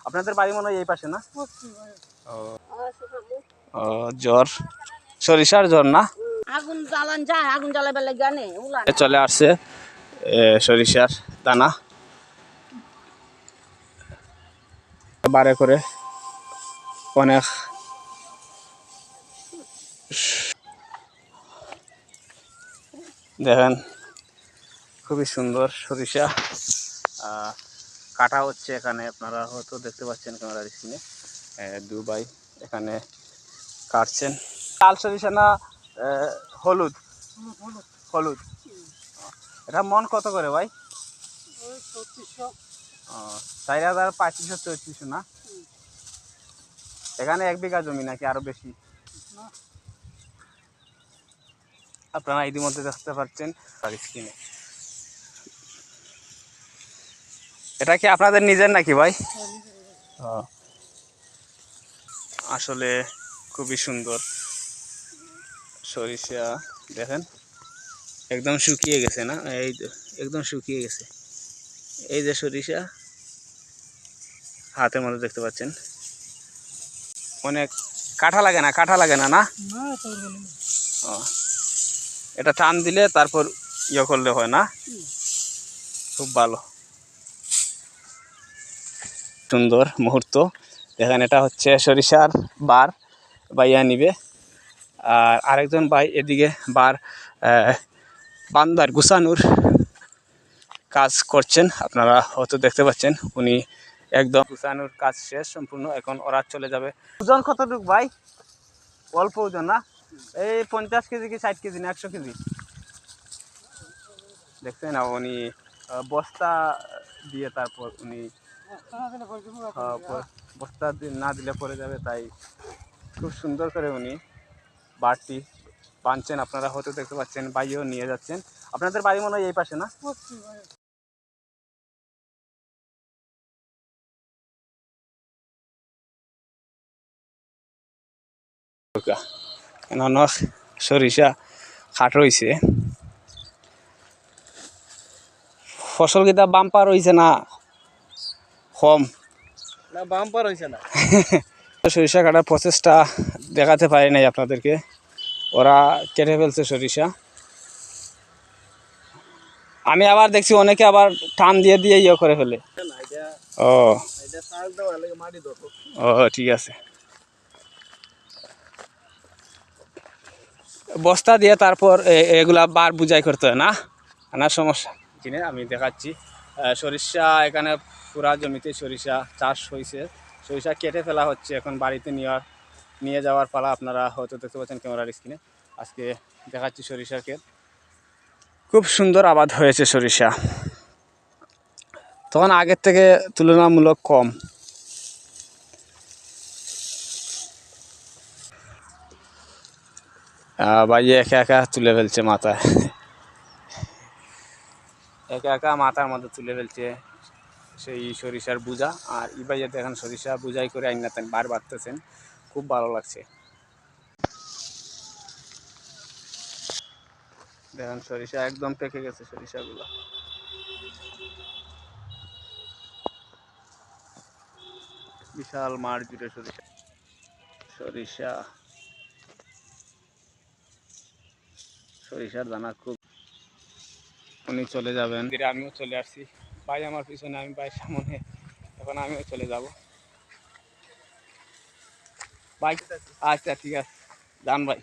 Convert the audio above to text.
আপনাদের বাড়ি মনে হয় এই পাশে না? ও জ্বর, সরিষার জ্বর না? আগুন জ্বালান যায়, আগুন জ্বালাবার লাগে গানে চলে আসছে সরিষার দানা বারে করে অনেক দেখেন খুবই সুন্দর সরিষা কাটা হচ্ছে এখানে। আপনারা হয়তো দেখতে পাচ্ছেন ক্যামেরার স্ক্রিনে দুবাই এখানে কাটছেন। লাল সরিষা না হলুদ? হলুদ। এটা মন কত করে ভাই? 4,3500-3400 না? এখানে 1 বিঘা জমি নাকি আরো বেশি? আপনারা ইতিমধ্যে দেখতে পাচ্ছেন স্ক্রিনে। এটা কি আপনাদের নিজের নাকি ভাই? আসলে খুবই সুন্দর সরিষা দেখেন, একদম শুকিয়ে গেছে না? এই একদম শুকিয়ে গেছে। এই যে সরিষা হাতের মধ্যে দেখতে পাচ্ছেন, অনেক কাটা লাগে না? কাটা লাগে না না? এটা টান দিলে তারপর ইয়ে করলে হয় না? খুব ভালো সুন্দর মুহূর্ত দেখেন। এটা হচ্ছে সরিষার বার বাইয়া নিবে, আর আরেকজন ভাই এদিকে বার বান্দার গুছানোর কাজ করছেন। আপনারা হয়তো দেখতে পাচ্ছেন উনি একদম গুছানোর কাজ শেষ সম্পূর্ণ, এখন ওরা চলে যাবে। ওজন কতটুকু ভাই? অল্প ওজন না? এই 50 কেজি কি 60 কেজি না 100 কেজি? দেখছেন না, উনি বস্তা দিয়ে তারপর উনি বস্তা না দিলে পড়ে যাবে, তাই খুব সুন্দর করে উনি বাড়তি বাঁধছেন। আপনারা হয়তো দেখতে পাচ্ছেন বাইরেও নিয়ে যাচ্ছেন। আপনাদের বাড়ি মনে হয় এই পাশে না? সরিষা খাট রয়েছে, ফসল কিতা বাম্পার হয়েছে না কম? না বাম্পার হইছে না। সরিষা কাটার প্রসেসটা দেখাতে পারি নাই আপনাদেরকে। ওরা কেটে ফেলছে সরিষা। আমি আবার দেখছি অনেকে আবার টান দিয়ে দিয়ে ইয়ে করে ফেলে। ও ও ঠিক আছে। বস্তা দিয়ে তারপর এগুলা বার বুঝাই করতে হয় না? আনার সমস্যা কিনে আমি দেখাচ্ছি। সরিষা এখানে পুরা জমিতে সরিষা চাষ হয়েছে, সরিষা কেটে ফেলা হচ্ছে, এখন বাড়িতে নিয়ে যাওয়ার পালা। আপনারা হয়তো দেখতে পাচ্ছেন ক্যামেরার স্ক্রিনে। আজকে দেখাচ্ছি সরিষার ক্ষেত, খুব সুন্দর আবাদ হয়েছে সরিষা, তখন আগের থেকে তুলনামূলক কম। ভাই একা একা তুলে ফেলছে মাথায়, একা একা মাথার মধ্যে তুলে ফেলছে সেই সরিষার বুঝা। আর ই ভাইয়া দেখেন সরিষা বুঝাই করে আইনাতেন বার বাড়তেছেন, খুব ভালো লাগছে। দেখেন সরিষা একদম পেকে গেছে সরিষাগুলো। বিশাল মাঠ জুড়ে সরিষা। সরিষা সরিষার দানা খুব। উনি চলে যাবেন, আমিও চলে আসছি। ভাই আমার পিছনে, আমি ভাই সামনে, এখন আমিও চলে যাব। ভাই আচ্ছা ঠিক আছে, যান ভাই।